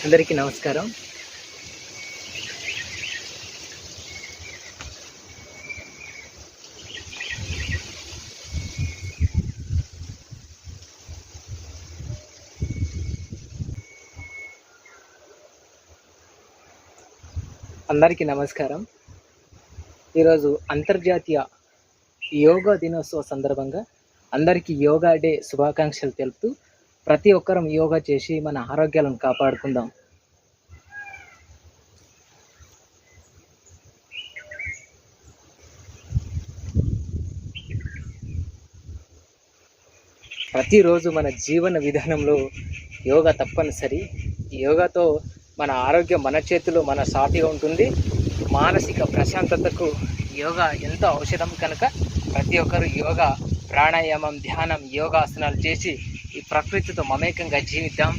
అందరికీ నమస్కారం. ఈరోజు అంతర్జాతీయ యోగా దినోత్సవ సందర్భంగా అందరికీ యోగా డే శుభాకాంక్షలు తెలుపుతూ ప్రతి ఒక్కరం యోగా చేసి మన ఆరోగ్యాలను కాపాడుకుందాం. ప్రతిరోజు మన జీవన విధానంలో యోగా తప్పనిసరి. యోగాతో మన ఆరోగ్యం మన చేతిలో, మన సాటిగా ఉంటుంది. మానసిక ప్రశాంతతకు యోగా ఎంతో ఔషధం కనుక ప్రతి ఒక్కరు యోగా, ప్రాణాయామం, ధ్యానం, యోగాసనాలు చేసి ఈ ప్రకృతితో మమేకంగా జీవిద్దాం.